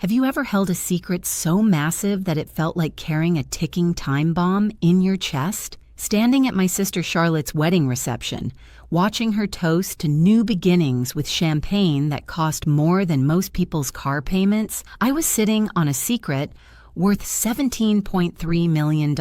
Have you ever held a secret so massive that it felt like carrying a ticking time bomb in your chest? Standing at my sister Charlotte's wedding reception, watching her toast to new beginnings with champagne that cost more than most people's car payments, I was sitting on a secret worth $17.3 million.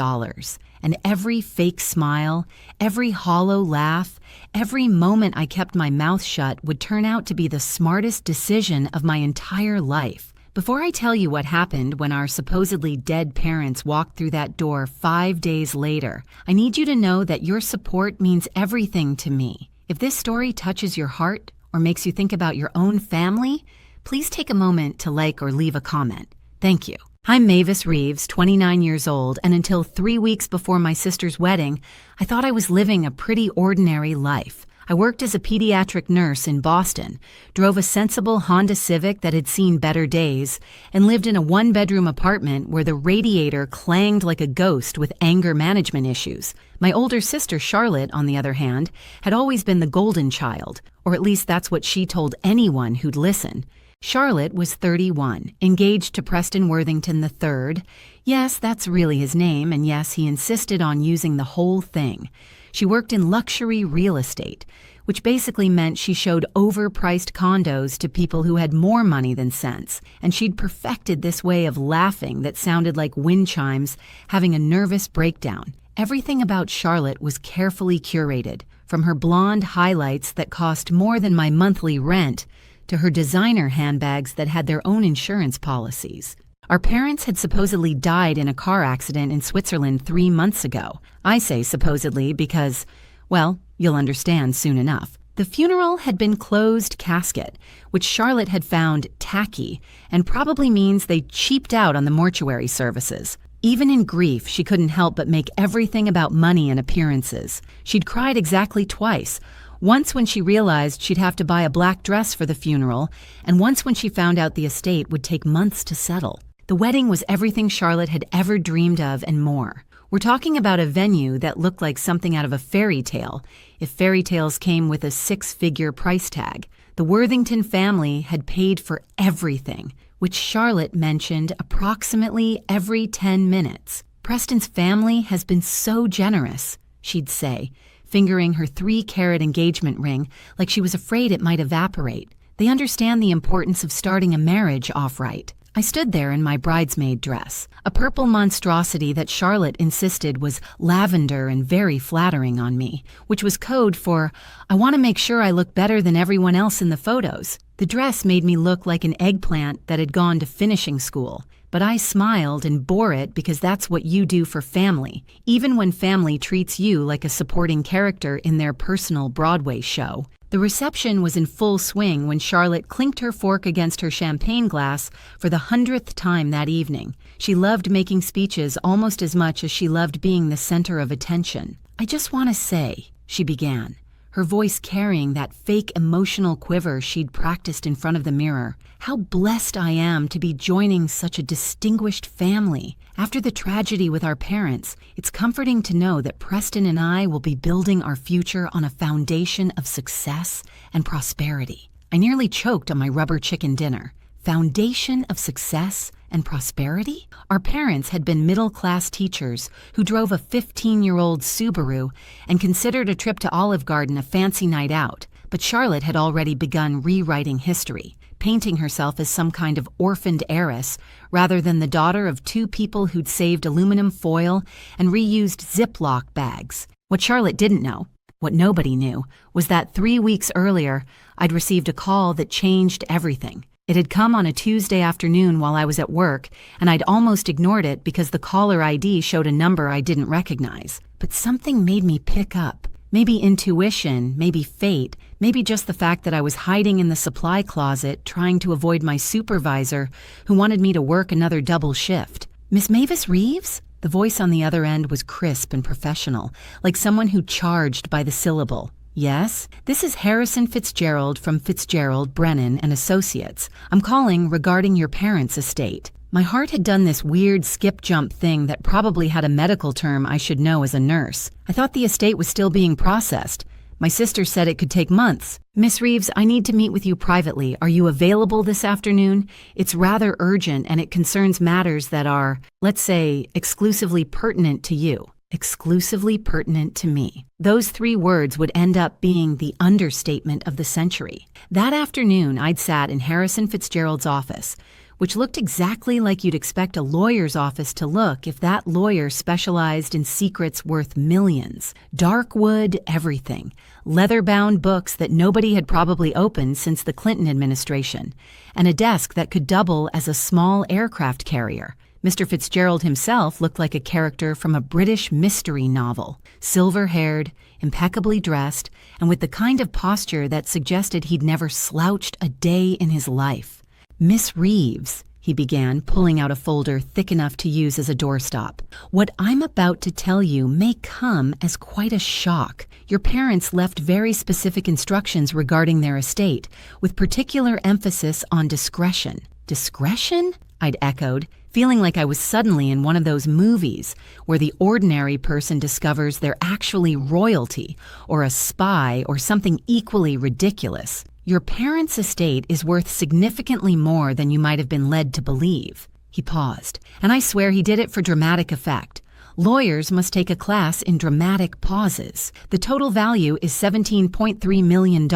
And every fake smile, every hollow laugh, every moment I kept my mouth shut would turn out to be the smartest decision of my entire life. Before I tell you what happened when our supposedly dead parents walked through that door 5 days later, I need you to know that your support means everything to me. If this story touches your heart or makes you think about your own family, please take a moment to like or leave a comment. Thank you. I'm Mavis Reeves, 29 years old, and until 3 weeks before my sister's wedding, I thought I was living a pretty ordinary life. I worked as a pediatric nurse in Boston, drove a sensible Honda Civic that had seen better days, and lived in a one-bedroom apartment where the radiator clanged like a ghost with anger management issues. My older sister, Charlotte, on the other hand, had always been the golden child, or at least that's what she told anyone who'd listen. Charlotte was 31, engaged to Preston Worthington III. Yes, that's really his name, and yes, he insisted on using the whole thing. She worked in luxury real estate, which basically meant she showed overpriced condos to people who had more money than sense, and she'd perfected this way of laughing that sounded like wind chimes, having a nervous breakdown. Everything about Charlotte was carefully curated, from her blonde highlights that cost more than my monthly rent to her designer handbags that had their own insurance policies. Our parents had supposedly died in a car accident in Switzerland 3 months ago. I say supposedly because, well, you'll understand soon enough. The funeral had been closed casket, which Charlotte had found tacky, and probably means they cheaped out on the mortuary services. Even in grief, she couldn't help but make everything about money and appearances. She'd cried exactly twice. Once when she realized she'd have to buy a black dress for the funeral, and once when she found out the estate would take months to settle. The wedding was everything Charlotte had ever dreamed of and more. We're talking about a venue that looked like something out of a fairy tale, if fairy tales came with a 6-figure price tag. The Worthington family had paid for everything, which Charlotte mentioned approximately every 10 minutes. Preston's family has been so generous, she'd say, fingering her 3-carat engagement ring like she was afraid it might evaporate. They understand the importance of starting a marriage off right. I stood there in my bridesmaid dress, a purple monstrosity that Charlotte insisted was lavender and very flattering on me, which was code for, I want to make sure I look better than everyone else in the photos. The dress made me look like an eggplant that had gone to finishing school, but I smiled and bore it because that's what you do for family, even when family treats you like a supporting character in their personal Broadway show. The reception was in full swing when Charlotte clinked her fork against her champagne glass for the 100th time that evening. She loved making speeches almost as much as she loved being the center of attention. I just want to say, she began, her voice carrying that fake emotional quiver she'd practiced in front of the mirror. How blessed I am to be joining such a distinguished family. After the tragedy with our parents, it's comforting to know that Preston and I will be building our future on a foundation of success and prosperity. I nearly choked on my rubber chicken dinner. Foundation of success and prosperity? Our parents had been middle-class teachers who drove a 15-year-old Subaru and considered a trip to Olive Garden a fancy night out. But Charlotte had already begun rewriting history, painting herself as some kind of orphaned heiress rather than the daughter of 2 people who'd saved aluminum foil and reused Ziploc bags. What Charlotte didn't know, what nobody knew, was that 3 weeks earlier, I'd received a call that changed everything. It had come on a Tuesday afternoon while I was at work, and I'd almost ignored it because the caller ID showed a number I didn't recognize. But something made me pick up. Maybe intuition, maybe fate, maybe just the fact that I was hiding in the supply closet trying to avoid my supervisor who wanted me to work another double shift. Miss Mavis Reeves? The voice on the other end was crisp and professional, like someone who charged by the syllable. Yes, this is Harrison Fitzgerald from Fitzgerald, Brennan and Associates. I'm calling regarding your parents' estate. My heart had done this weird skip-jump thing that probably had a medical term I should know as a nurse. I thought the estate was still being processed, My sister said it could take months. Miss Reeves, I need to meet with you privately. Are you available this afternoon? It's rather urgent and it concerns matters that are, let's say, exclusively pertinent to you. Exclusively pertinent to me. Those 3 words would end up being the understatement of the century. That afternoon, I'd sat in Harrison Fitzgerald's office, which looked exactly like you'd expect a lawyer's office to look if that lawyer specialized in secrets worth millions. Dark wood, everything. Leather-bound books that nobody had probably opened since the Clinton administration, and a desk that could double as a small aircraft carrier. Mr. Fitzgerald himself looked like a character from a British mystery novel, silver-haired, impeccably dressed, and with the kind of posture that suggested he'd never slouched a day in his life. Miss Reeves, he began, pulling out a folder thick enough to use as a doorstop. What I'm about to tell you may come as quite a shock. Your parents left very specific instructions regarding their estate, with particular emphasis on discretion. Discretion? I'd echoed, feeling like I was suddenly in one of those movies where the ordinary person discovers they're actually royalty, or a spy, or something equally ridiculous. Your parents' estate is worth significantly more than you might have been led to believe. He paused, and I swear he did it for dramatic effect. Lawyers must take a class in dramatic pauses. The total value is $17.3 million.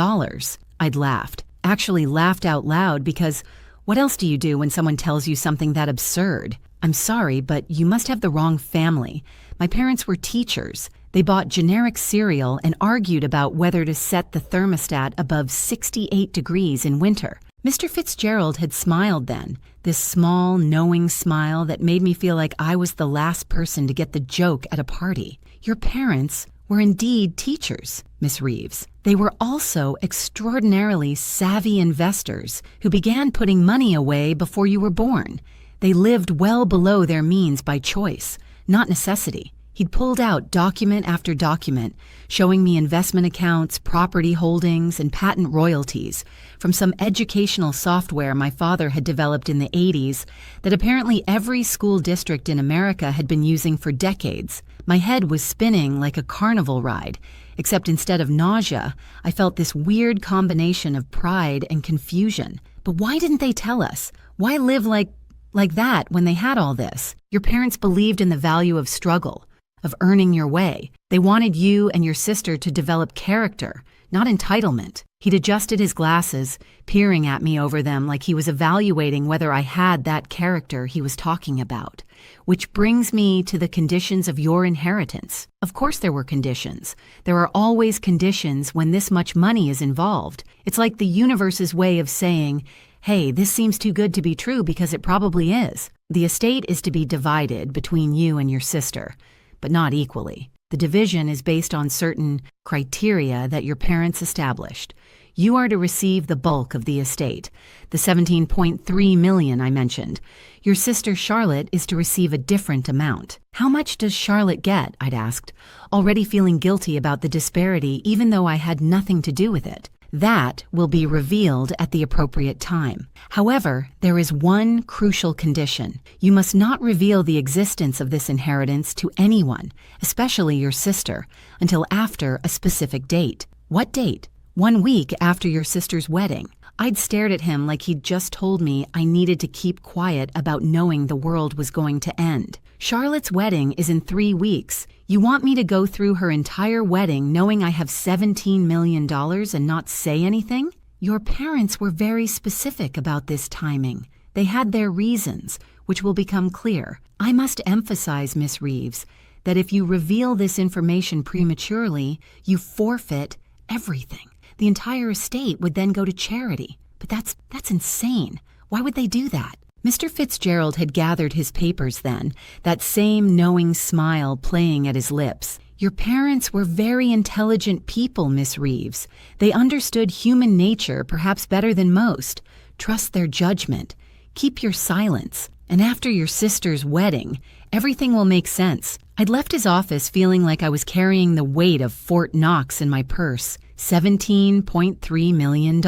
I'd laughed, actually laughed out loud because what else do you do when someone tells you something that absurd? I'm sorry, but you must have the wrong family. My parents were teachers. They bought generic cereal and argued about whether to set the thermostat above 68 degrees in winter. Mr. Fitzgerald had smiled then, this small, knowing smile that made me feel like I was the last person to get the joke at a party. Your parents were indeed teachers, Miss Reeves. They were also extraordinarily savvy investors who began putting money away before you were born. They lived well below their means by choice, not necessity. He'd pulled out document after document, showing me investment accounts, property holdings, and patent royalties from some educational software my father had developed in the 80s that apparently every school district in America had been using for decades. My head was spinning like a carnival ride, except instead of nausea, I felt this weird combination of pride and confusion. But why didn't they tell us? Why live like that when they had all this? Your parents believed in the value of struggle, of earning your way. They wanted you and your sister to develop character, not entitlement. He'd adjusted his glasses, peering at me over them like he was evaluating whether I had that character he was talking about. Which brings me to the conditions of your inheritance. Of course there were conditions. There are always conditions when this much money is involved. It's like the universe's way of saying, hey, this seems too good to be true because it probably is. The estate is to be divided between you and your sister, but not equally. The division is based on certain criteria that your parents established. You are to receive the bulk of the estate, the $17.3 million I mentioned. Your sister Charlotte is to receive a different amount. How much does Charlotte get? I'd asked, already feeling guilty about the disparity even though I had nothing to do with it. That will be revealed at the appropriate time. However, there is one crucial condition. You must not reveal the existence of this inheritance to anyone, especially your sister, until after a specific date. What date? 1 week after your sister's wedding. I'd stared at him like he'd just told me I needed to keep quiet about knowing the world was going to end. Charlotte's wedding is in 3 weeks. You want me to go through her entire wedding knowing I have $17 million and not say anything? Your parents were very specific about this timing. They had their reasons, which will become clear. I must emphasize, Miss Reeves, that if you reveal this information prematurely, you forfeit everything. The entire estate would then go to charity. But that's insane. Why would they do that? Mr. Fitzgerald had gathered his papers then, that same knowing smile playing at his lips. Your parents were very intelligent people, Miss Reeves. They understood human nature perhaps better than most. Trust their judgment. Keep your silence. And after your sister's wedding, everything will make sense. I'd left his office feeling like I was carrying the weight of Fort Knox in my purse. $17.3 million.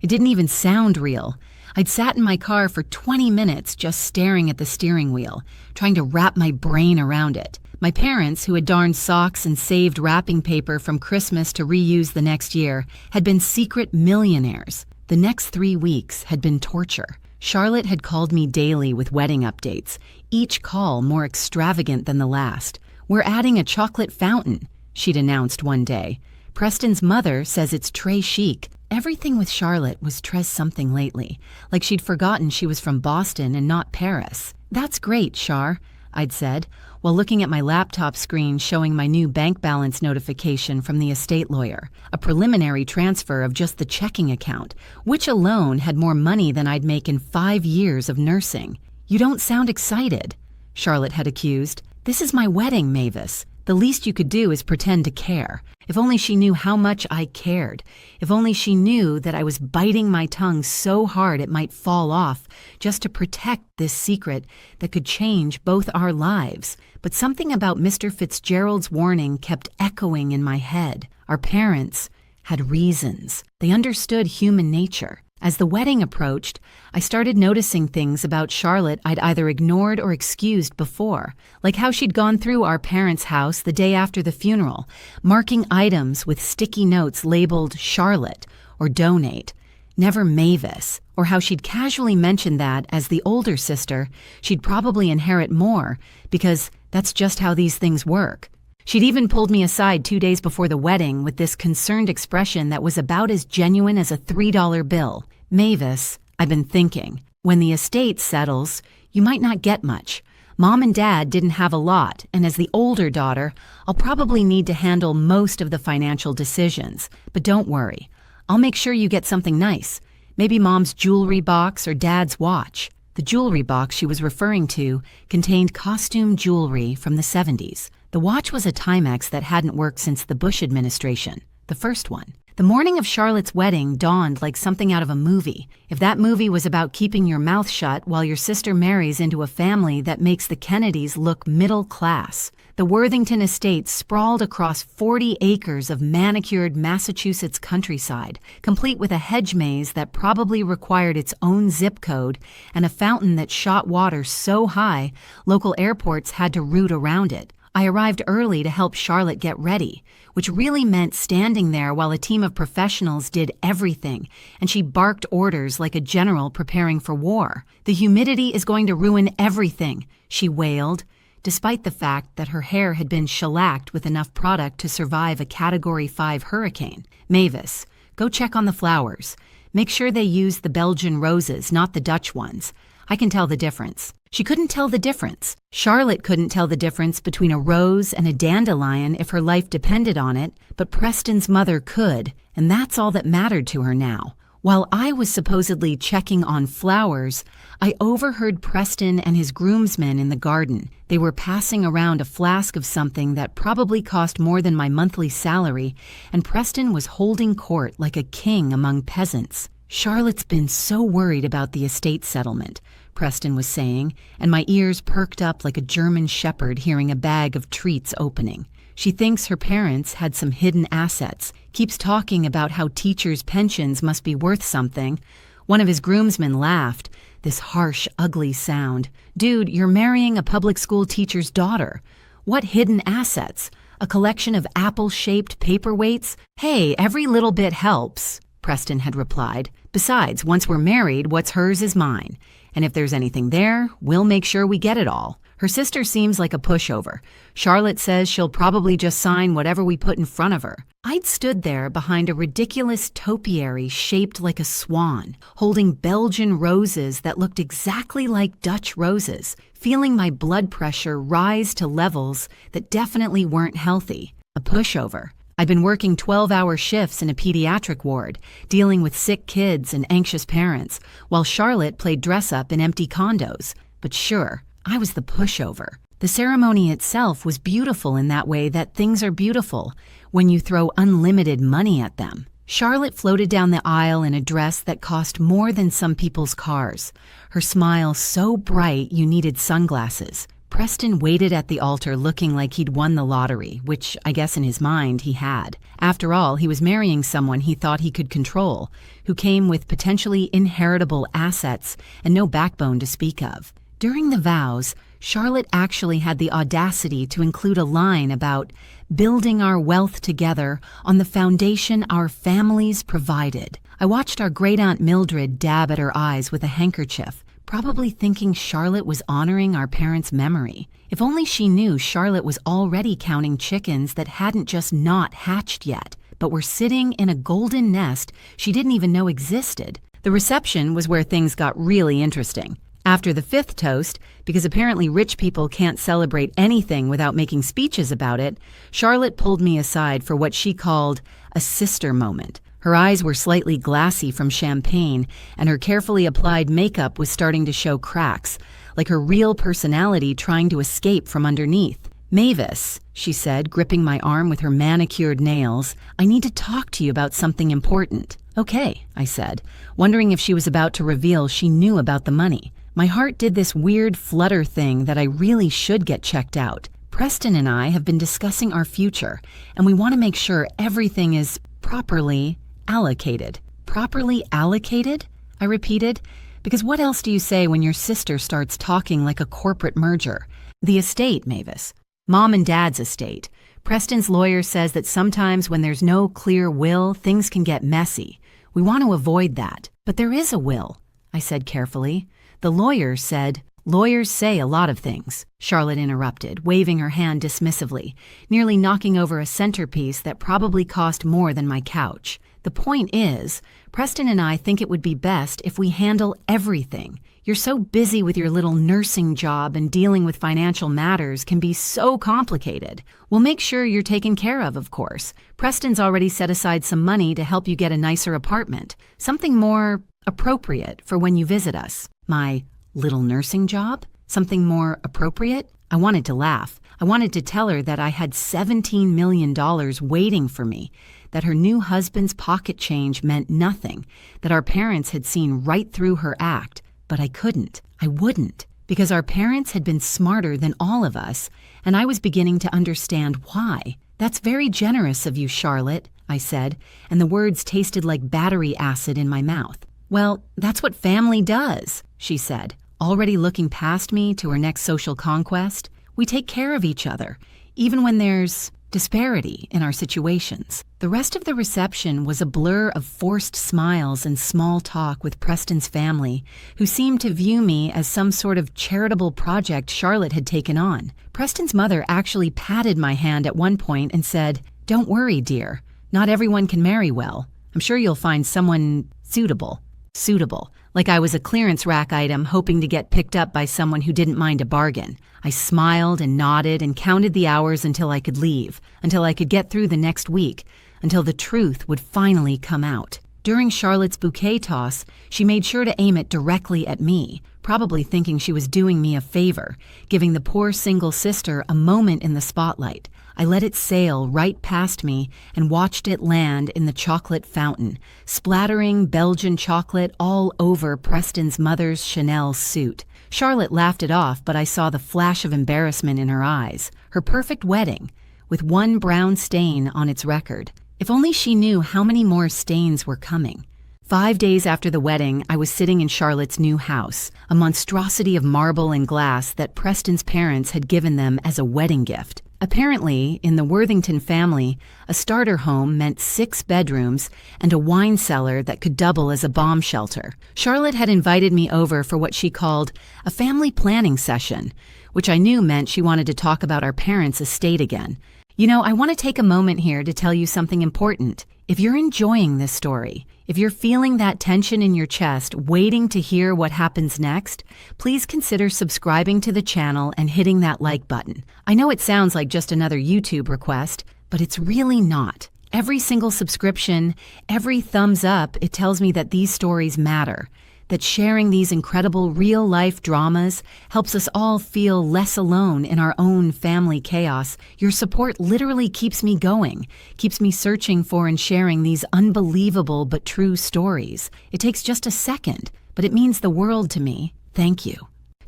It didn't even sound real. I'd sat in my car for 20 minutes just staring at the steering wheel, trying to wrap my brain around it. My parents, who had darned socks and saved wrapping paper from Christmas to reuse the next year, had been secret millionaires. The next 3 weeks had been torture. Charlotte had called me daily with wedding updates, each call more extravagant than the last. "We're adding a chocolate fountain," she'd announced one day. "Preston's mother says it's très chic." Everything with Charlotte was très something lately, like she'd forgotten she was from Boston and not Paris. "That's great, Char," I'd said, while looking at my laptop screen showing my new bank balance notification from the estate lawyer, a preliminary transfer of just the checking account, which alone had more money than I'd make in 5 years of nursing. "You don't sound excited," Charlotte had accused. "This is my wedding, Mavis. The least you could do is pretend to care. If only she knew how much I cared. If only she knew that I was biting my tongue so hard it might fall off, just to protect this secret that could change both our lives." But something about Mr. Fitzgerald's warning kept echoing in my head. Our parents had reasons. They understood human nature. As the wedding approached, I started noticing things about Charlotte I'd either ignored or excused before, like how she'd gone through our parents' house the day after the funeral, marking items with sticky notes labeled Charlotte or donate, never Mavis, or how she'd casually mentioned that, as the older sister, she'd probably inherit more because that's just how these things work. She'd even pulled me aside 2 days before the wedding with this concerned expression that was about as genuine as a $3 bill. "Mavis, I've been thinking, when the estate settles, you might not get much. Mom and Dad didn't have a lot, and as the older daughter, I'll probably need to handle most of the financial decisions. But don't worry, I'll make sure you get something nice. Maybe Mom's jewelry box or Dad's watch." The jewelry box she was referring to contained costume jewelry from the 70s. The watch was a Timex that hadn't worked since the Bush administration, the first one. The morning of Charlotte's wedding dawned like something out of a movie. If that movie was about keeping your mouth shut while your sister marries into a family that makes the Kennedys look middle class. The Worthington estate sprawled across 40 acres of manicured Massachusetts countryside, complete with a hedge maze that probably required its own zip code and a fountain that shot water so high local airports had to route around it. I arrived early to help Charlotte get ready, which really meant standing there while a team of professionals did everything, and she barked orders like a general preparing for war. "The humidity is going to ruin everything," she wailed, despite the fact that her hair had been shellacked with enough product to survive a Category 5 hurricane. "Mavis, go check on the flowers. Make sure they use the Belgian roses, not the Dutch ones. I can tell the difference." She couldn't tell the difference. Charlotte couldn't tell the difference between a rose and a dandelion if her life depended on it, but Preston's mother could, and that's all that mattered to her now. While I was supposedly checking on flowers, I overheard Preston and his groomsmen in the garden. They were passing around a flask of something that probably cost more than my monthly salary, and Preston was holding court like a king among peasants. "Charlotte's been so worried about the estate settlement," Preston was saying, and my ears perked up like a German shepherd hearing a bag of treats opening. "She thinks her parents had some hidden assets, keeps talking about how teachers' pensions must be worth something." One of his groomsmen laughed, this harsh, ugly sound. "Dude, you're marrying a public school teacher's daughter. What hidden assets? A collection of apple-shaped paperweights? Hey, every little bit helps," Preston had replied. "Besides, once we're married, what's hers is mine. And if there's anything there, we'll make sure we get it all. Her sister seems like a pushover. Charlotte says she'll probably just sign whatever we put in front of her." I'd stood there behind a ridiculous topiary shaped like a swan, holding Belgian roses that looked exactly like Dutch roses, feeling my blood pressure rise to levels that definitely weren't healthy. A pushover. I'd been working 12-hour shifts in a pediatric ward, dealing with sick kids and anxious parents, while Charlotte played dress-up in empty condos. But sure, I was the pushover. The ceremony itself was beautiful in that way that things are beautiful when you throw unlimited money at them. Charlotte floated down the aisle in a dress that cost more than some people's cars, her smile so bright you needed sunglasses. Preston waited at the altar looking like he'd won the lottery, which I guess in his mind he had. After all, he was marrying someone he thought he could control, who came with potentially inheritable assets and no backbone to speak of. During the vows, Charlotte actually had the audacity to include a line about building our wealth together on the foundation our families provided. I watched our great-aunt Mildred dab at her eyes with a handkerchief, probably thinking Charlotte was honoring our parents' memory. If only she knew Charlotte was already counting chickens that hadn't just not hatched yet, but were sitting in a golden nest she didn't even know existed. The reception was where things got really interesting. After the fifth toast, because apparently rich people can't celebrate anything without making speeches about it, Charlotte pulled me aside for what she called a sister moment. Her eyes were slightly glassy from champagne, and her carefully applied makeup was starting to show cracks, like her real personality trying to escape from underneath. "Mavis," she said, gripping my arm with her manicured nails, "I need to talk to you about something important." "Okay," I said, wondering if she was about to reveal she knew about the money. My heart did this weird flutter thing that I really should get checked out. Preston and I have been discussing our future, and we want to make sure everything is properly allocated. "Properly allocated?" I repeated, because what else do you say when your sister starts talking like a corporate merger? "The estate, Mavis. Mom and Dad's estate. Preston's lawyer says that sometimes when there's no clear will, things can get messy. We want to avoid that." "But there is a will," I said carefully. "The lawyer said—" "Lawyers say a lot of things," Charlotte interrupted, waving her hand dismissively, nearly knocking over a centerpiece that probably cost more than my couch. "The point is, Preston and I think it would be best if we handle everything. You're so busy with your little nursing job, and dealing with financial matters can be so complicated. We'll make sure you're taken care of course. Preston's already set aside some money to help you get a nicer apartment, something more appropriate for when you visit us." My little nursing job? Something more appropriate? I wanted to laugh. I wanted to tell her that I had $17 million waiting for me, that her new husband's pocket change meant nothing, that our parents had seen right through her act. But I couldn't. I wouldn't. Because our parents had been smarter than all of us, and I was beginning to understand why. "That's very generous of you, Charlotte," I said, and the words tasted like battery acid in my mouth. "Well, that's what family does," she said, already looking past me to her next social conquest. "We take care of each other, even when there's disparity in our situations." The rest of the reception was a blur of forced smiles and small talk with Preston's family, who seemed to view me as some sort of charitable project Charlotte had taken on. Preston's mother actually patted my hand at one point and said, "Don't worry, dear. Not everyone can marry well. I'm sure you'll find someone suitable." Suitable. Like I was a clearance rack item hoping to get picked up by someone who didn't mind a bargain. I smiled and nodded and counted the hours until I could leave, until I could get through the next week, until the truth would finally come out. During Charlotte's bouquet toss, she made sure to aim it directly at me, probably thinking she was doing me a favor, giving the poor single sister a moment in the spotlight. I let it sail right past me and watched it land in the chocolate fountain, splattering Belgian chocolate all over Preston's mother's Chanel suit. Charlotte laughed it off, but I saw the flash of embarrassment in her eyes. Her perfect wedding, with one brown stain on its record. If only she knew how many more stains were coming. 5 days after the wedding, I was sitting in Charlotte's new house, a monstrosity of marble and glass that Preston's parents had given them as a wedding gift. Apparently, in the Worthington family, a starter home meant 6 bedrooms and a wine cellar that could double as a bomb shelter. Charlotte had invited me over for what she called a family planning session, which I knew meant she wanted to talk about our parents' estate again. You know, I want to take a moment here to tell you something important. If you're enjoying this story, if you're feeling that tension in your chest, waiting to hear what happens next, please consider subscribing to the channel and hitting that like button. I know it sounds like just another YouTube request, but it's really not. Every single subscription, every thumbs up, it tells me that these stories matter, that sharing these incredible real-life dramas helps us all feel less alone in our own family chaos. Your support literally keeps me going, keeps me searching for and sharing these unbelievable but true stories. It takes just a second, but it means the world to me. Thank you.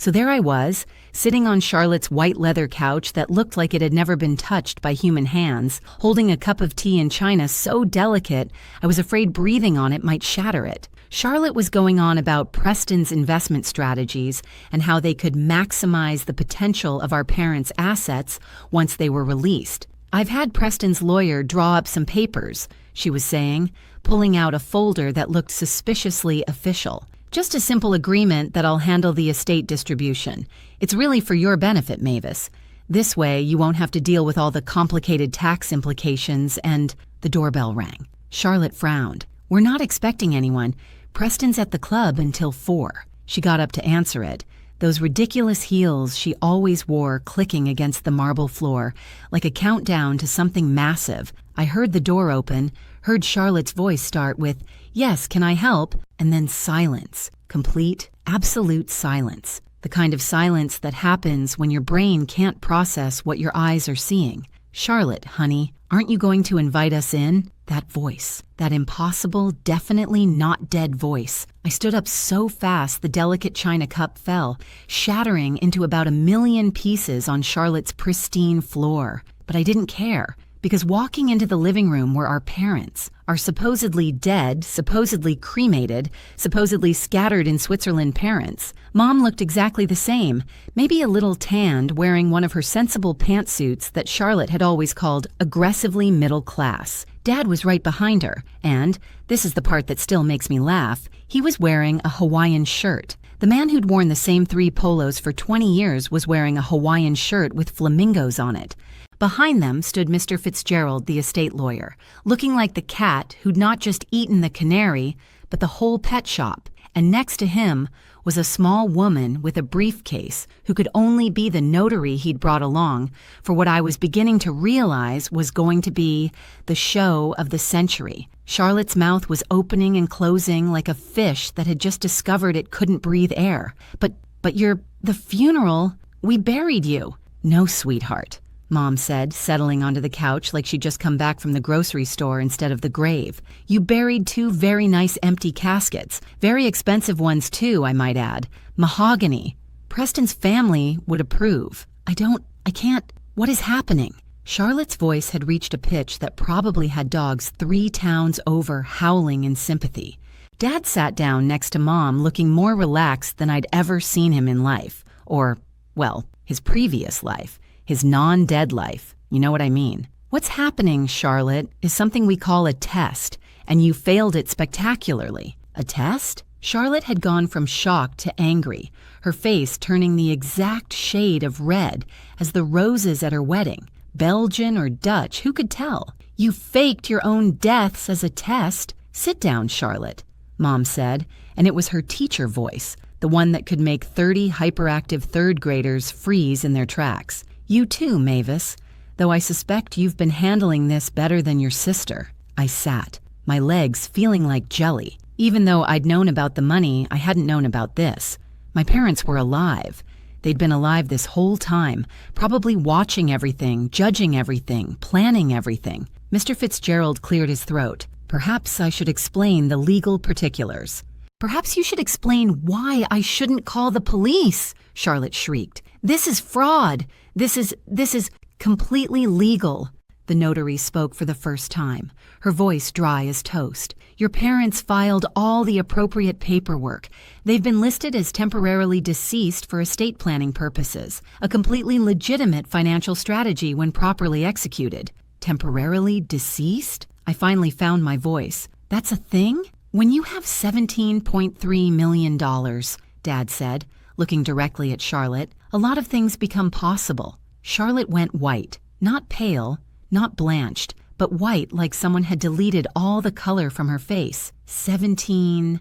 So there I was, sitting on Charlotte's white leather couch that looked like it had never been touched by human hands, holding a cup of tea in china so delicate I was afraid breathing on it might shatter it. Charlotte was going on about Preston's investment strategies and how they could maximize the potential of our parents' assets once they were released. "I've had Preston's lawyer draw up some papers," she was saying, pulling out a folder that looked suspiciously official. "Just a simple agreement that I'll handle the estate distribution. It's really for your benefit, Mavis. This way you won't have to deal with all the complicated tax implications and—" The doorbell rang. Charlotte frowned. "We're not expecting anyone. Preston's at the club until 4. She got up to answer it, those ridiculous heels she always wore clicking against the marble floor, like a countdown to something massive. I heard the door open, heard Charlotte's voice start with, "Yes, can I help?" and then silence. Complete, absolute silence. The kind of silence that happens when your brain can't process what your eyes are seeing. "Charlotte, honey, aren't you going to invite us in?" That voice, that impossible, definitely not dead voice. I stood up so fast the delicate china cup fell, shattering into about 1,000,000 pieces on Charlotte's pristine floor. But I didn't care, because walking into the living room were our parents, our supposedly dead, supposedly cremated, supposedly scattered in Switzerland parents. Mom looked exactly the same, maybe a little tanned, wearing one of her sensible pantsuits that Charlotte had always called aggressively middle class. Dad was right behind her, and, this is the part that still makes me laugh, he was wearing a Hawaiian shirt. The man who'd worn the same 3 polos for 20 years was wearing a Hawaiian shirt with flamingos on it. Behind them stood Mr. Fitzgerald, the estate lawyer, looking like the cat who'd not just eaten the canary, but the whole pet shop. And next to him was a small woman with a briefcase who could only be the notary he'd brought along for what I was beginning to realize was going to be the show of the century. Charlotte's mouth was opening and closing like a fish that had just discovered it couldn't breathe air. But the funeral, we buried you." "No, sweetheart," Mom said, settling onto the couch like she'd just come back from the grocery store instead of the grave. "You buried 2 very nice empty caskets. Very expensive ones, too, I might add. Mahogany. Preston's family would approve. I can't, what is happening?" Charlotte's voice had reached a pitch that probably had dogs 3 towns over howling in sympathy. Dad sat down next to Mom, looking more relaxed than I'd ever seen him in life. Or, well, his previous life. His non-dead life. You know what I mean. "What's happening, Charlotte, is something we call a test, and you failed it spectacularly." "A test?" Charlotte had gone from shock to angry, her face turning the exact shade of red as the roses at her wedding. Belgian or Dutch, who could tell? "You faked your own deaths as a test. Sit down, Charlotte," Mom said, and it was her teacher voice, the one that could make 30 hyperactive 3rd graders freeze in their tracks. "You too, Mavis, though I suspect you've been handling this better than your sister." I sat, my legs feeling like jelly. Even though I'd known about the money, I hadn't known about this. My parents were alive. They'd been alive this whole time, probably watching everything, judging everything, planning everything. Mr. Fitzgerald cleared his throat. "Perhaps I should explain the legal particulars." "Perhaps you should explain why I shouldn't call the police," Charlotte shrieked. "This is fraud. This is completely legal." The notary spoke for the first time, her voice dry as toast. "Your parents filed all the appropriate paperwork. They've been listed as temporarily deceased for estate planning purposes, a completely legitimate financial strategy when properly executed." "Temporarily deceased?" I finally found my voice. "That's a thing?" "When you have $17.3 million, Dad said, looking directly at Charlotte, "a lot of things become possible." Charlotte went white, not pale, not blanched, but white like someone had deleted all the color from her face. 17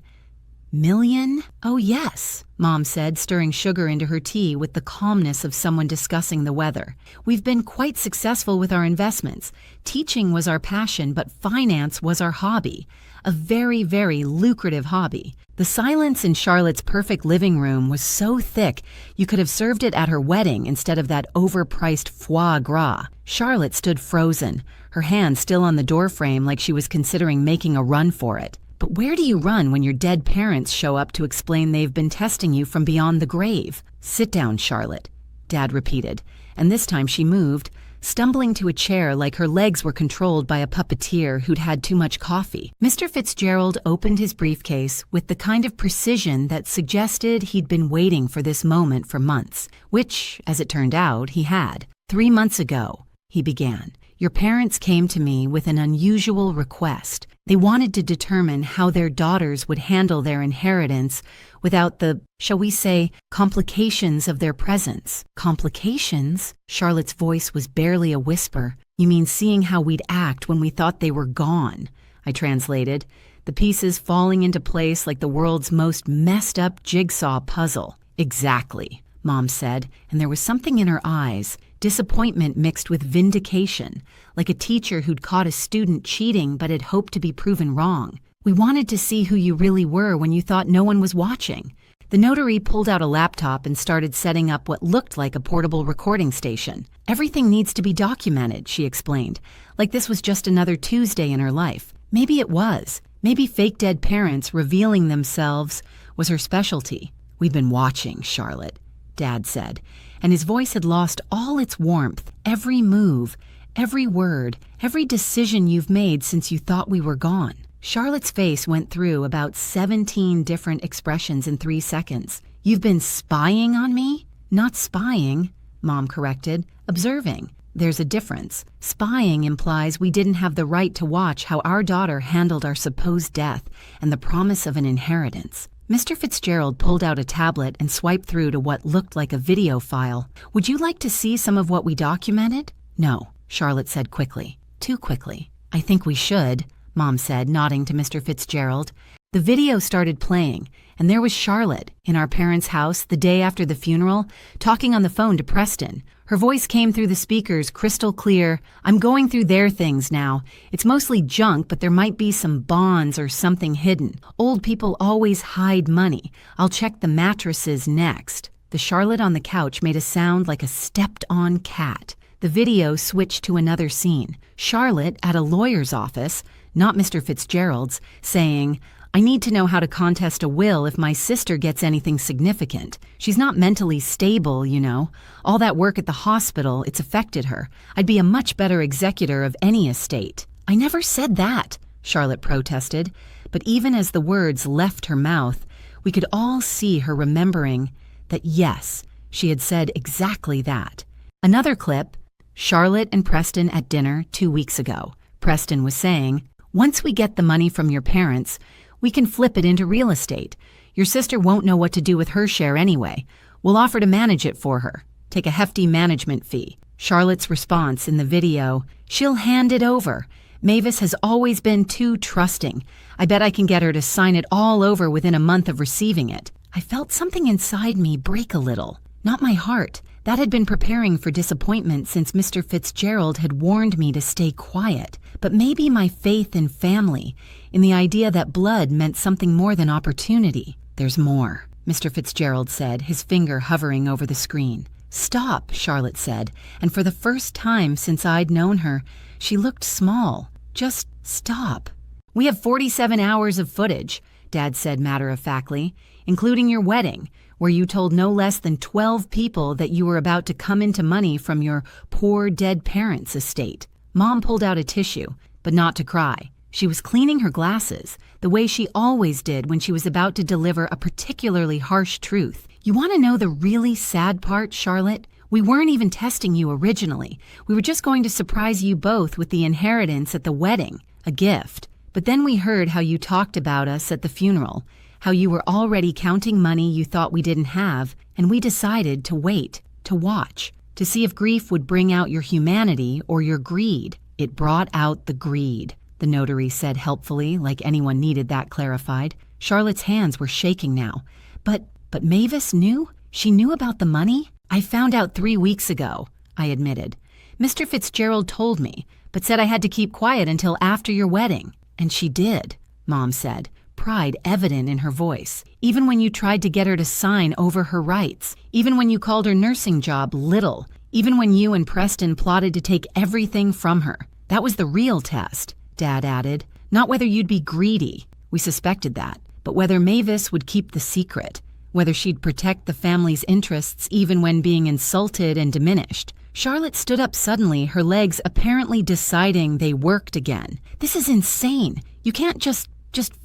million? "Oh, yes," Mom said, stirring sugar into her tea with the calmness of someone discussing the weather. "We've been quite successful with our investments. Teaching was our passion, but finance was our hobby. A very, very lucrative hobby." The silence in Charlotte's perfect living room was so thick you could have served it at her wedding instead of that overpriced foie gras. Charlotte stood frozen, her hand still on the doorframe like she was considering making a run for it. But where do you run when your dead parents show up to explain they've been testing you from beyond the grave? Sit down, Charlotte, Dad repeated, and this time she moved, stumbling to a chair like her legs were controlled by a puppeteer who'd had too much coffee. Mr. Fitzgerald opened his briefcase with the kind of precision that suggested he'd been waiting for this moment for months, which, as it turned out, he had. 3 months ago, he began, your parents came to me with an unusual request. They wanted to determine how their daughters would handle their inheritance without the, shall we say, complications of their presence. Complications? Charlotte's voice was barely a whisper. You mean seeing how we'd act when we thought they were gone? I translated, the pieces falling into place like the world's most messed up jigsaw puzzle. Exactly, Mom said, and there was something in her eyes, disappointment mixed with vindication, like a teacher who'd caught a student cheating but had hoped to be proven wrong. We wanted to see who you really were when you thought no one was watching. The notary pulled out a laptop and started setting up what looked like a portable recording station. Everything needs to be documented, she explained, like this was just another Tuesday in her life. Maybe it was. Maybe fake dead parents revealing themselves was her specialty. We've been watching, Charlotte, Dad said, and his voice had lost all its warmth. Every move, every word, every decision you've made since you thought we were gone. Charlotte's face went through about 17 different expressions in 3 seconds. You've been spying on me? Not spying, Mom corrected. Observing. There's a difference. Spying implies we didn't have the right to watch how our daughter handled our supposed death and the promise of an inheritance. Mr. Fitzgerald pulled out a tablet and swiped through to what looked like a video file. Would you like to see some of what we documented? No, Charlotte said quickly. Too quickly. I think we should, Mom said, nodding to Mr. Fitzgerald. The video started playing, and there was Charlotte, in our parents' house the day after the funeral, talking on the phone to Preston. Her voice came through the speakers crystal clear. I'm going through their things now. It's mostly junk, but there might be some bonds or something hidden. Old people always hide money. I'll check the mattresses next. The Charlotte on the couch made a sound like a stepped-on cat. The video switched to another scene. Charlotte at a lawyer's office, not Mr. Fitzgerald's, saying, I need to know how to contest a will if my sister gets anything significant. She's not mentally stable, you know. All that work at the hospital, it's affected her. I'd be a much better executor of any estate. I never said that, Charlotte protested. But even as the words left her mouth, we could all see her remembering that yes, she had said exactly that. Another clip, Charlotte and Preston at dinner 2 weeks ago. Preston was saying, once we get the money from your parents, we can flip it into real estate. Your sister won't know what to do with her share anyway. We'll offer to manage it for her. Take a hefty management fee. Charlotte's response in the video, she'll hand it over. Mavis has always been too trusting. I bet I can get her to sign it all over within a month of receiving it. I felt something inside me break a little. Not my heart. That had been preparing for disappointment since Mr. Fitzgerald had warned me to stay quiet. But maybe my faith in family, in the idea that blood meant something more than opportunity. There's more, Mr. Fitzgerald said, his finger hovering over the screen. Stop, Charlotte said, and for the first time since I'd known her, she looked small. Just stop. We have 47 hours of footage, Dad said matter-of-factly, including your wedding, where you told no less than 12 people that you were about to come into money from your poor dead parents' estate. Mom pulled out a tissue, but not to cry. She was cleaning her glasses, the way she always did when she was about to deliver a particularly harsh truth. You want to know the really sad part, Charlotte? We weren't even testing you originally. We were just going to surprise you both with the inheritance at the wedding, a gift. But then we heard how you talked about us at the funeral, how you were already counting money you thought we didn't have, and we decided to wait, to watch, to see if grief would bring out your humanity or your greed. It brought out the greed, the notary said helpfully, like anyone needed that clarified. Charlotte's hands were shaking now. But Mavis knew? She knew about the money? I found out 3 weeks ago, I admitted. Mr. Fitzgerald told me, but said I had to keep quiet until after your wedding. And she did, Mom said, pride evident in her voice. Even when you tried to get her to sign over her rights. Even when you called her nursing job little. Even when you and Preston plotted to take everything from her. That was the real test, Dad added. Not whether you'd be greedy. We suspected that, but whether Mavis would keep the secret, whether she'd protect the family's interests even when being insulted and diminished. Charlotte stood up suddenly, her legs apparently deciding they worked again. This is insane. You can't just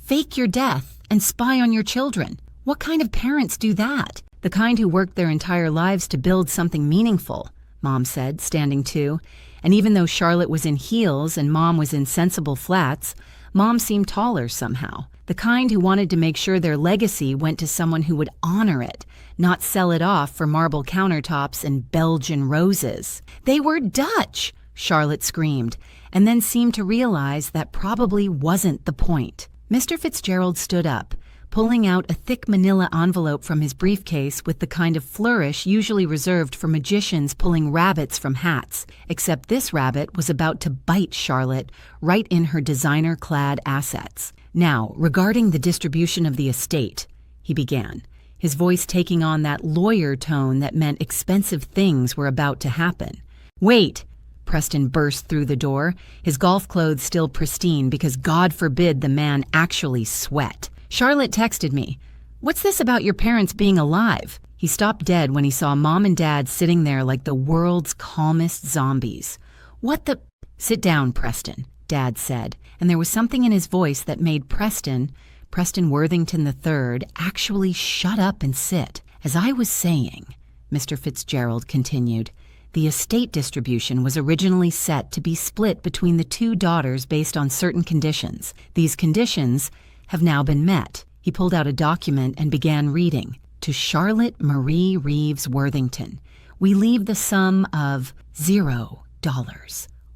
fake your death and spy on your children. What kind of parents do that? The kind who worked their entire lives to build something meaningful, Mom said, standing too. And even though Charlotte was in heels and Mom was in sensible flats, Mom seemed taller somehow. The kind who wanted to make sure their legacy went to someone who would honor it, not sell it off for marble countertops and Belgian roses. They were Dutch, Charlotte screamed, and then seemed to realize that probably wasn't the point. Mr. Fitzgerald stood up, pulling out a thick manila envelope from his briefcase with the kind of flourish usually reserved for magicians pulling rabbits from hats, except this rabbit was about to bite Charlotte right in her designer-clad assets. Now, regarding the distribution of the estate, he began, his voice taking on that lawyer tone that meant expensive things were about to happen. Wait! Preston burst through the door, his golf clothes still pristine because God forbid the man actually sweat. Charlotte texted me, "What's this about your parents being alive?" He stopped dead when he saw Mom and Dad sitting there like the world's calmest zombies. What the— Sit down, Preston, Dad said, and there was something in his voice that made Preston Worthington III, actually shut up and sit. As I was saying, Mr. Fitzgerald continued, the estate distribution was originally set to be split between the two daughters based on certain conditions. These conditions have now been met. He pulled out a document and began reading. To Charlotte Marie Reeves Worthington, we leave the sum of $0.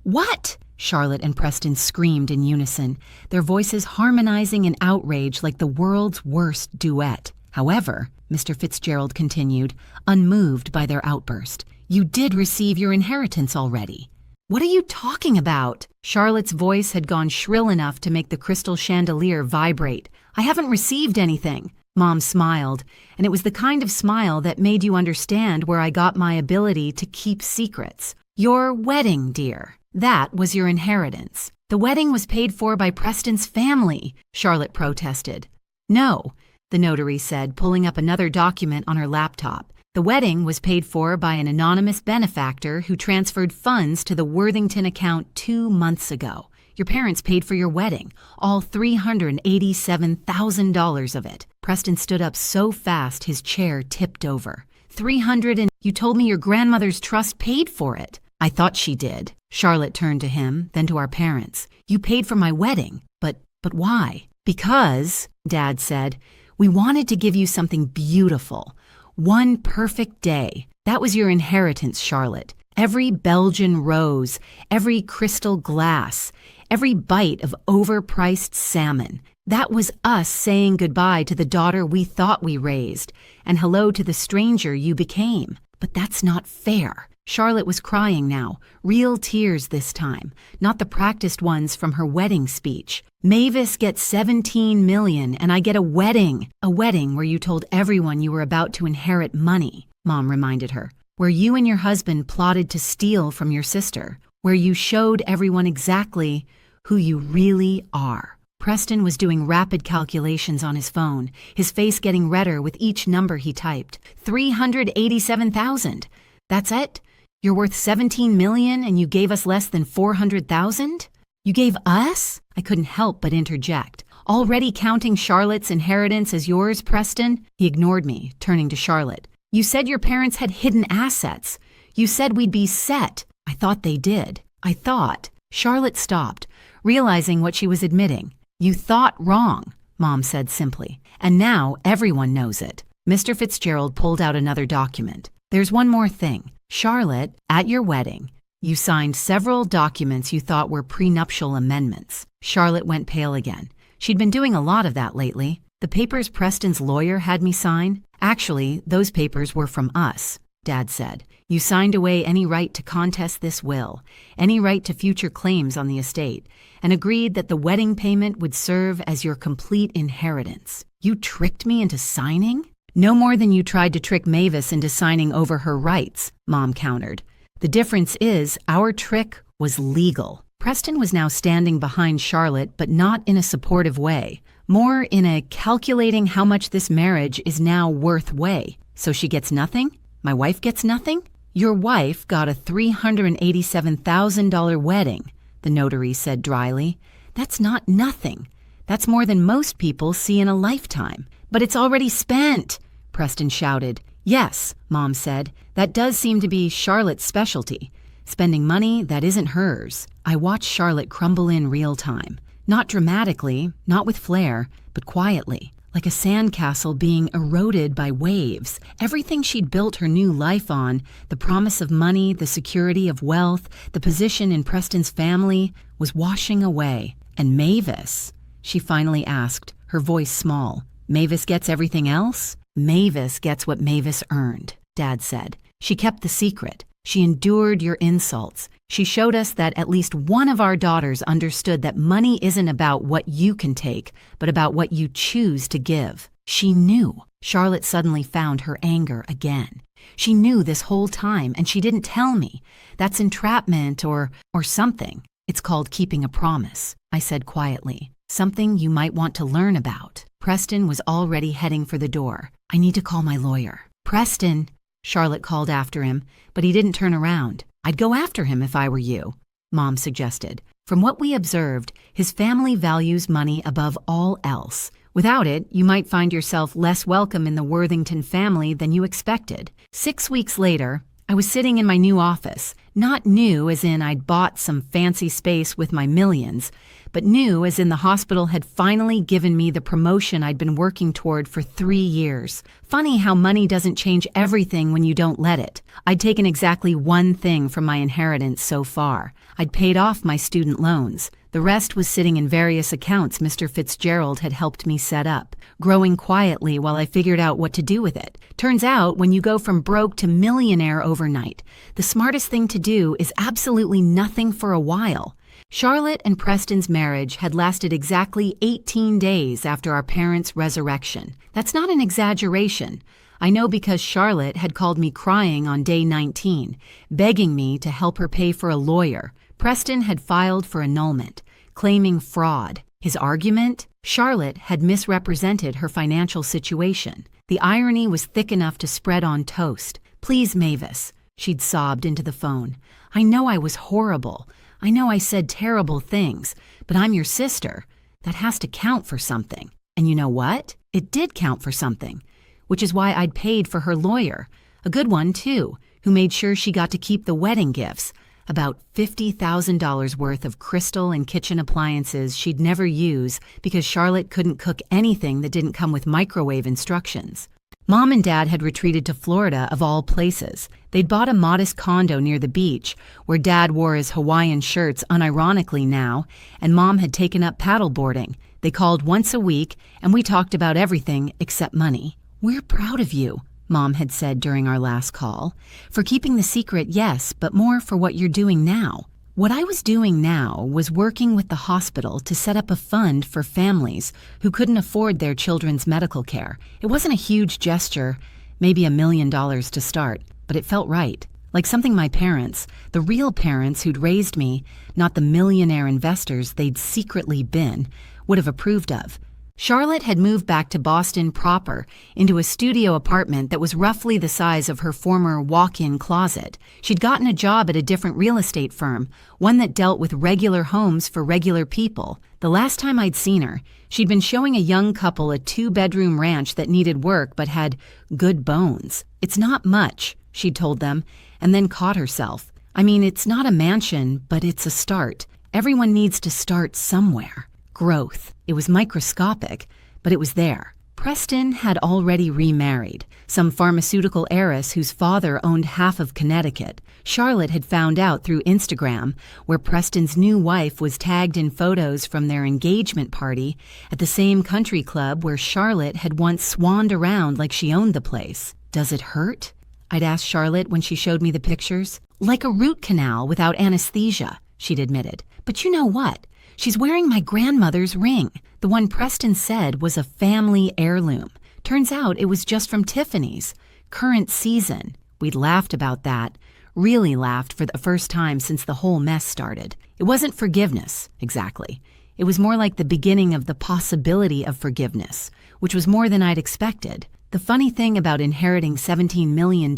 What? Charlotte and Preston screamed in unison, their voices harmonizing in outrage like the world's worst duet. However, Mr. Fitzgerald continued, unmoved by their outburst, you did receive your inheritance already. What are you talking about? Charlotte's voice had gone shrill enough to make the crystal chandelier vibrate. I haven't received anything. Mom smiled, and it was the kind of smile that made you understand where I got my ability to keep secrets. Your wedding, dear. That was your inheritance. The wedding was paid for by Preston's family, Charlotte protested. No, the notary said, pulling up another document on her laptop. The wedding was paid for by an anonymous benefactor who transferred funds to the Worthington account 2 months ago. Your parents paid for your wedding, all $387,000 of it. Preston stood up so fast his chair tipped over. You told me your grandmother's trust paid for it. I thought she did. Charlotte turned to him, then to our parents. You paid for my wedding, but why? Because, Dad said, we wanted to give you something beautiful. One perfect day. That was your inheritance, Charlotte. Every Belgian rose, every crystal glass, every bite of overpriced salmon. That was us saying goodbye to the daughter we thought we raised, and hello to the stranger you became. But that's not fair. Charlotte was crying now, real tears this time, not the practiced ones from her wedding speech. Mavis gets $17 million and I get a wedding where you told everyone you were about to inherit money, Mom reminded her, where you and your husband plotted to steal from your sister, where you showed everyone exactly who you really are. Preston was doing rapid calculations on his phone, his face getting redder with each number he typed. 387,000. That's it? You're worth $17 million and you gave us less than 400,000? You gave us? I couldn't help but interject. Already counting Charlotte's inheritance as yours, Preston? He ignored me, turning to Charlotte. You said your parents had hidden assets. You said we'd be set. I thought they did. I thought. Charlotte stopped, realizing what she was admitting. You thought wrong, Mom said simply. And now everyone knows it. Mr. Fitzgerald pulled out another document. There's one more thing. Charlotte, at your wedding, you signed several documents you thought were prenuptial amendments. Charlotte went pale again. She'd been doing a lot of that lately. The papers Preston's lawyer had me sign? Actually, those papers were from us, Dad said. You signed away any right to contest this will, any right to future claims on the estate, and agreed that the wedding payment would serve as your complete inheritance. You tricked me into signing? No more than you tried to trick Mavis into signing over her rights, Mom countered. The difference is our trick was legal. Preston was now standing behind Charlotte, but not in a supportive way. More in a calculating how much this marriage is now worth way. So she gets nothing? My wife gets nothing? Your wife got a $387,000 wedding, the notary said dryly. That's not nothing. That's more than most people see in a lifetime. But it's already spent, Preston shouted. Yes, Mom said. That does seem to be Charlotte's specialty. Spending money that isn't hers. I watched Charlotte crumble in real time. Not dramatically, not with flair, but quietly, like a sandcastle being eroded by waves. Everything she'd built her new life on, the promise of money, the security of wealth, the position in Preston's family, was washing away. And Mavis? She finally asked, her voice small. Mavis gets everything else? Mavis gets what Mavis earned, Dad said. She kept the secret. She endured your insults. She showed us that at least one of our daughters understood that money isn't about what you can take, but about what you choose to give. She knew. Charlotte suddenly found her anger again. She knew this whole time, and she didn't tell me. That's entrapment or something. It's called keeping a promise, I said quietly. Something you might want to learn about. Preston was already heading for the door. I need to call my lawyer. Preston, Charlotte called after him, but he didn't turn around. I'd go after him if I were you, Mom suggested. From what we observed, his family values money above all else. Without it, you might find yourself less welcome in the Worthington family than you expected. 6 weeks later, I was sitting in my new office. Not new as in I'd bought some fancy space with my millions, but new as in the hospital had finally given me the promotion I'd been working toward for 3 years. Funny how money doesn't change everything when you don't let it. I'd taken exactly one thing from my inheritance so far. I'd paid off my student loans. The rest was sitting in various accounts Mr. Fitzgerald had helped me set up, growing quietly while I figured out what to do with it. Turns out, when you go from broke to millionaire overnight, the smartest thing to do is absolutely nothing for a while. Charlotte and Preston's marriage had lasted exactly 18 days after our parents' resurrection. That's not an exaggeration. I know because Charlotte had called me crying on day 19, begging me to help her pay for a lawyer. Preston had filed for annulment, claiming fraud. His argument? Charlotte had misrepresented her financial situation. The irony was thick enough to spread on toast. Please, Mavis, she'd sobbed into the phone. I know I was horrible. I know I said terrible things, but I'm your sister. That has to count for something. And you know what? It did count for something, which is why I'd paid for her lawyer. A good one, too, who made sure she got to keep the wedding gifts. About $50,000 worth of crystal and kitchen appliances she'd never use because Charlotte couldn't cook anything that didn't come with microwave instructions. Mom and Dad had retreated to Florida, of all places. They'd bought a modest condo near the beach, where Dad wore his Hawaiian shirts unironically now, and Mom had taken up paddleboarding. They called once a week, and we talked about everything except money. We're proud of you, Mom had said during our last call. For keeping the secret, yes, but more for what you're doing now. What I was doing now was working with the hospital to set up a fund for families who couldn't afford their children's medical care. It wasn't a huge gesture, maybe $1 million to start, but it felt right. Like something my parents, the real parents who'd raised me, not the millionaire investors they'd secretly been, would have approved of. Charlotte had moved back to Boston proper into a studio apartment that was roughly the size of her former walk-in closet. She'd gotten a job at a different real estate firm, one that dealt with regular homes for regular people. The last time I'd seen her, she'd been showing a young couple a 2-bedroom ranch that needed work but had good bones. It's not much, she'd told them, and then caught herself. I mean, it's not a mansion, but it's a start. Everyone needs to start somewhere. Growth. It was microscopic, but it was there. Preston had already remarried, some pharmaceutical heiress whose father owned half of Connecticut. Charlotte had found out through Instagram, where Preston's new wife was tagged in photos from their engagement party at the same country club where Charlotte had once swanned around like she owned the place. Does it hurt? I'd asked Charlotte when she showed me the pictures. Like a root canal without anesthesia, she'd admitted. But you know what? She's wearing my grandmother's ring, the one Preston said was a family heirloom. Turns out it was just from Tiffany's. Current season. We'd laughed about that. Really laughed for the first time since the whole mess started. It wasn't forgiveness, exactly. It was more like the beginning of the possibility of forgiveness, which was more than I'd expected. The funny thing about inheriting $17 million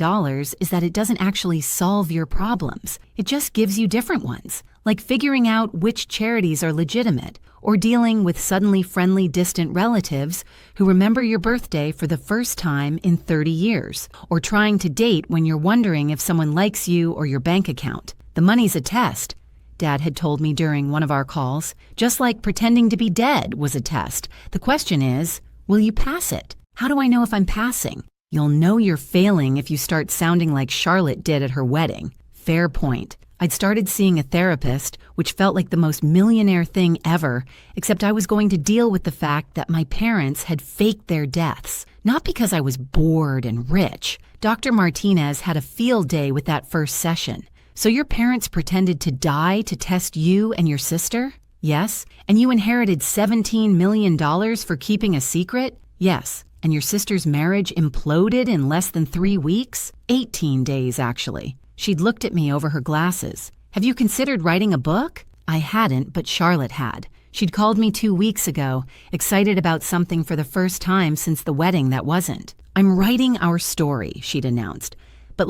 is that it doesn't actually solve your problems. It just gives you different ones, like figuring out which charities are legitimate, or dealing with suddenly friendly distant relatives who remember your birthday for the first time in 30 years, or trying to date when you're wondering if someone likes you or your bank account. The money's a test, Dad had told me during one of our calls, just like pretending to be dead was a test. The question is, will you pass it? How do I know if I'm passing? You'll know you're failing if you start sounding like Charlotte did at her wedding. Fair point. I'd started seeing a therapist, which felt like the most millionaire thing ever, except I was going to deal with the fact that my parents had faked their deaths. Not because I was bored and rich. Dr. Martinez had a field day with that first session. So your parents pretended to die to test you and your sister? Yes. And you inherited $17 million for keeping a secret? Yes. And your sister's marriage imploded in less than 3 weeks? 18 days, actually. She'd looked at me over her glasses. Have you considered writing a book? I hadn't, but Charlotte had. She'd called me 2 weeks ago, excited about something for the first time since the wedding that wasn't. I'm writing our story, she'd announced. But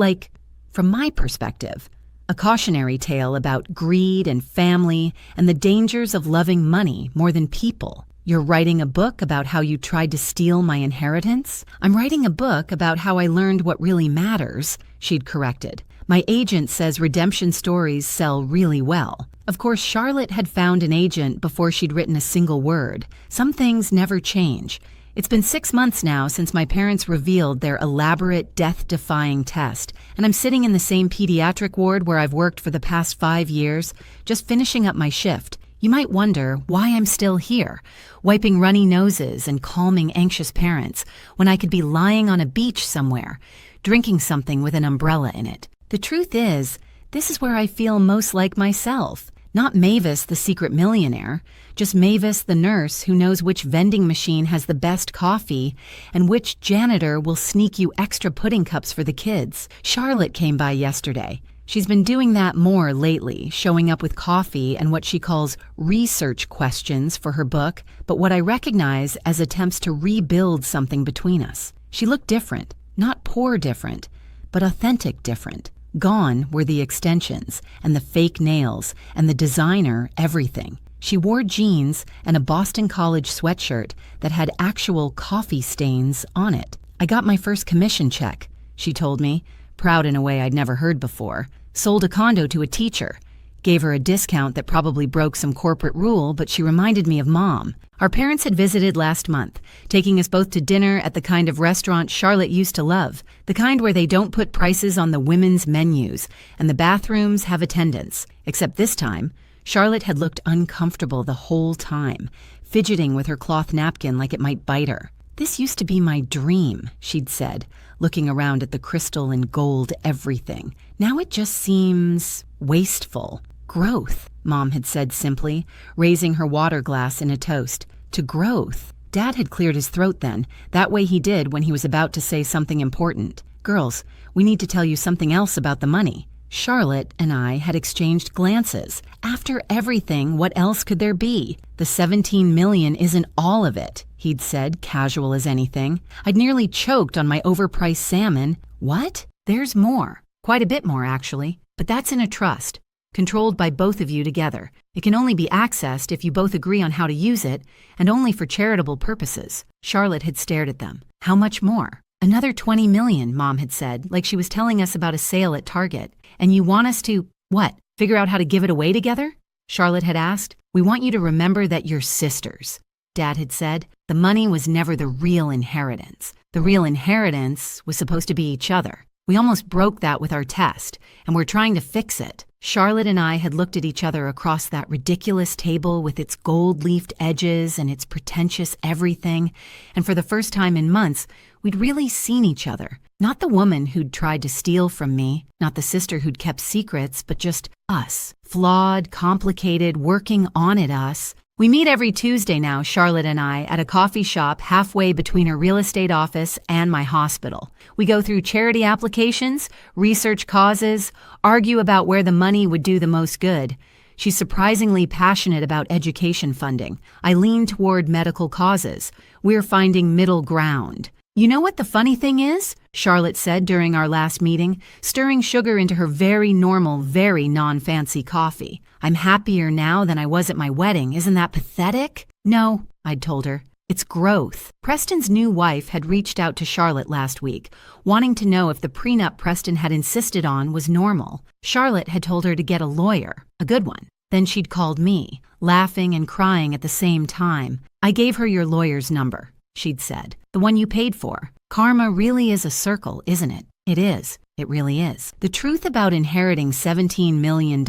from my perspective, a cautionary tale about greed and family and the dangers of loving money more than people. You're writing a book about how you tried to steal my inheritance? I'm writing a book about how I learned what really matters, she'd corrected. My agent says redemption stories sell really well. Of course, Charlotte had found an agent before she'd written a single word. Some things never change. It's been 6 months now since my parents revealed their elaborate, death-defying test, and I'm sitting in the same pediatric ward where I've worked for the past 5 years, just finishing up my shift. You might wonder why I'm still here, wiping runny noses and calming anxious parents, when I could be lying on a beach somewhere, drinking something with an umbrella in it. The truth is, this is where I feel most like myself. Not Mavis, the secret millionaire, just Mavis, the nurse who knows which vending machine has the best coffee and which janitor will sneak you extra pudding cups for the kids. Charlotte came by yesterday. She's been doing that more lately, showing up with coffee and what she calls research questions for her book, but what I recognize as attempts to rebuild something between us. She looked different, not poor different, but authentic different. Gone were the extensions and the fake nails and the designer everything. She wore jeans and a Boston College sweatshirt that had actual coffee stains on it. I got my first commission check, she told me, proud in a way I'd never heard before. Sold a condo to a teacher. Gave her a discount that probably broke some corporate rule, but she reminded me of Mom. Our parents had visited last month, taking us both to dinner at the kind of restaurant Charlotte used to love, the kind where they don't put prices on the women's menus, and the bathrooms have attendants. Except this time, Charlotte had looked uncomfortable the whole time, fidgeting with her cloth napkin like it might bite her. This used to be my dream, she'd said, looking around at the crystal and gold everything. Now it just seems wasteful. Growth, Mom had said simply, raising her water glass in a toast. To growth. Dad had cleared his throat then. That way he did when he was about to say something important. Girls, we need to tell you something else about the money. Charlotte and I had exchanged glances. After everything, what else could there be? The $17 million isn't all of it, he'd said, casual as anything. I'd nearly choked on my overpriced salmon. What? There's more. Quite a bit more, actually. But that's in a trust, controlled by both of you together. It can only be accessed if you both agree on how to use it, and only for charitable purposes. Charlotte had stared at them. How much more? Another $20 million, Mom had said, like she was telling us about a sale at Target. And you want us to, what, figure out how to give it away together? Charlotte had asked. We want you to remember that you're sisters, Dad had said. The money was never the real inheritance. The real inheritance was supposed to be each other. We almost broke that with our test, and we're trying to fix it. Charlotte and I had looked at each other across that ridiculous table with its gold-leafed edges and its pretentious everything, and for the first time in months, we'd really seen each other. Not the woman who'd tried to steal from me, not the sister who'd kept secrets, but just us. Flawed, complicated, working on it us. We meet every Tuesday now, Charlotte and I, at a coffee shop halfway between her real estate office and my hospital. We go through charity applications, research causes, argue about where the money would do the most good. She's surprisingly passionate about education funding. I lean toward medical causes. We're finding middle ground. You know what the funny thing is? Charlotte said during our last meeting, stirring sugar into her very normal, very non-fancy coffee. I'm happier now than I was at my wedding. Isn't that pathetic? No, I'd told her. It's growth. Preston's new wife had reached out to Charlotte last week, wanting to know if the prenup Preston had insisted on was normal. Charlotte had told her to get a lawyer, a good one. Then she'd called me, laughing and crying at the same time. I gave her your lawyer's number, she'd said. The one you paid for. Karma really is a circle, isn't it? It is. It really is. The truth about inheriting $17 million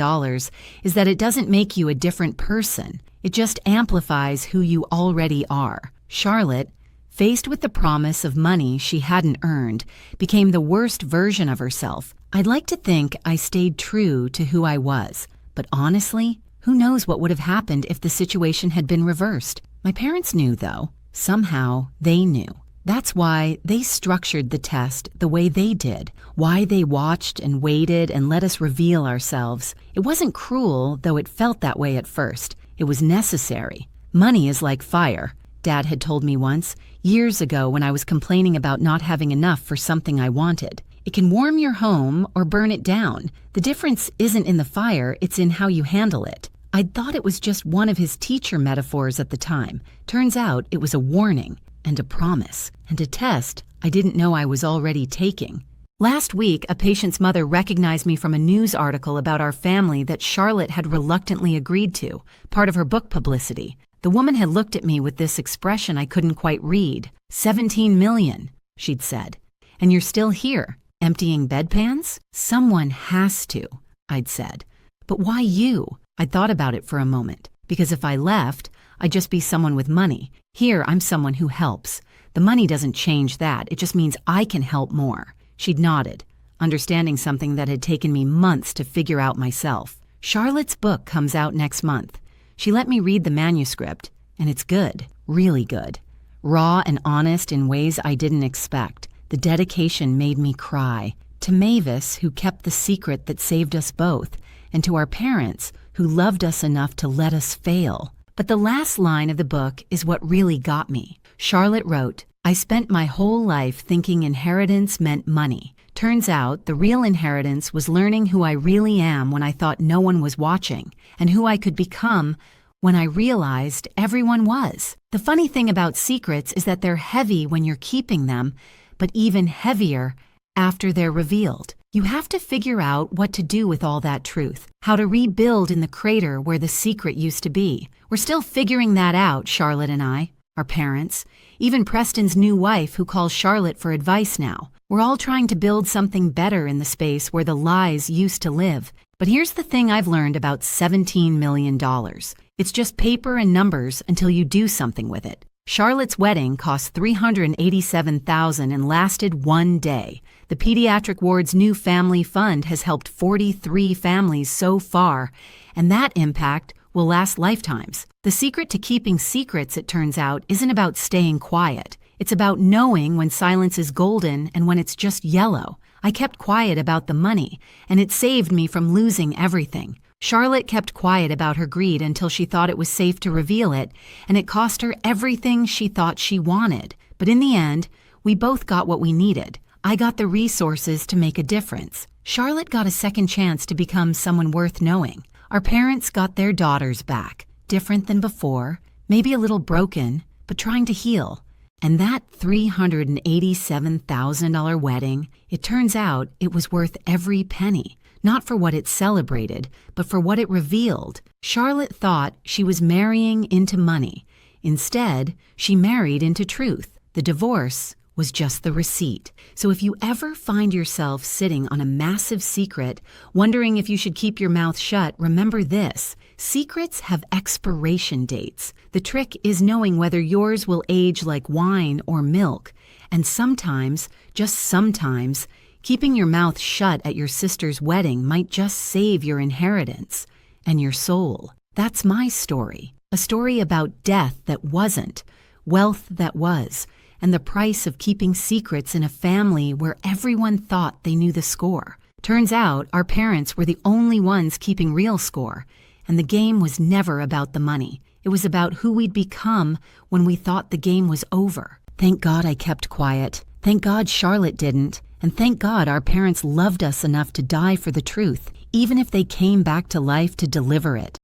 is that it doesn't make you a different person. It just amplifies who you already are. Charlotte, faced with the promise of money she hadn't earned, became the worst version of herself. I'd like to think I stayed true to who I was. But honestly, who knows what would have happened if the situation had been reversed? My parents knew, though. Somehow, they knew. That's why they structured the test the way they did, why they watched and waited and let us reveal ourselves. It wasn't cruel, though it felt that way at first. It was necessary. Money is like fire, Dad had told me once, years ago when I was complaining about not having enough for something I wanted. It can warm your home or burn it down. The difference isn't in the fire, it's in how you handle it. I'd thought it was just one of his teacher metaphors at the time. Turns out it was a warning and a promise and a test I didn't know I was already taking. Last week, a patient's mother recognized me from a news article about our family that Charlotte had reluctantly agreed to, part of her book publicity. The woman had looked at me with this expression I couldn't quite read. 17 million, she'd said. And you're still here, emptying bedpans? Someone has to, I'd said. But why you? I'd thought about it for a moment. Because if I left, I'd just be someone with money. Here, I'm someone who helps. The money doesn't change that. It just means I can help more. She'd nodded, understanding something that had taken me months to figure out myself. Charlotte's book comes out next month. She let me read the manuscript, and it's good, really good. Raw and honest in ways I didn't expect. The dedication made me cry. To Mavis, who kept the secret that saved us both, and to our parents, who loved us enough to let us fail. But the last line of the book is what really got me. Charlotte wrote, I spent my whole life thinking inheritance meant money. Turns out the real inheritance was learning who I really am when I thought no one was watching, and who I could become when I realized everyone was. The funny thing about secrets is that they're heavy when you're keeping them, but even heavier after they're revealed. You have to figure out what to do with all that truth, how to rebuild in the crater where the secret used to be. We're still figuring that out, Charlotte and I, our parents, even Preston's new wife who calls Charlotte for advice now. We're all trying to build something better in the space where the lies used to live. But here's the thing I've learned about $17 million. It's just paper and numbers until you do something with it. Charlotte's wedding cost $387,000 and lasted one day. The pediatric ward's new family fund has helped 43 families so far, and that impact will last lifetimes. The secret to keeping secrets, it turns out, isn't about staying quiet. It's about knowing when silence is golden and when it's just yellow. I kept quiet about the money, and it saved me from losing everything. Charlotte kept quiet about her greed until she thought it was safe to reveal it, and it cost her everything she thought she wanted. But in the end, we both got what we needed. I got the resources to make a difference. Charlotte got a second chance to become someone worth knowing. Our parents got their daughters back, different than before, maybe a little broken, but trying to heal. And that $387,000 wedding, it turns out it was worth every penny. Not for what it celebrated, but for what it revealed. Charlotte thought she was marrying into money. Instead, she married into truth. The divorce was just the receipt. So if you ever find yourself sitting on a massive secret, wondering if you should keep your mouth shut, remember this. Secrets have expiration dates. The trick is knowing whether yours will age like wine or milk. And sometimes, just sometimes, keeping your mouth shut at your sister's wedding might just save your inheritance and your soul. That's my story. A story about death that wasn't, wealth that was, and the price of keeping secrets in a family where everyone thought they knew the score. Turns out our parents were the only ones keeping real score, And the game was never about the money. It was about who we'd become when we thought the game was over. Thank God I kept quiet. Thank God Charlotte didn't. And thank God our parents loved us enough to die for the truth, even if they came back to life to deliver it.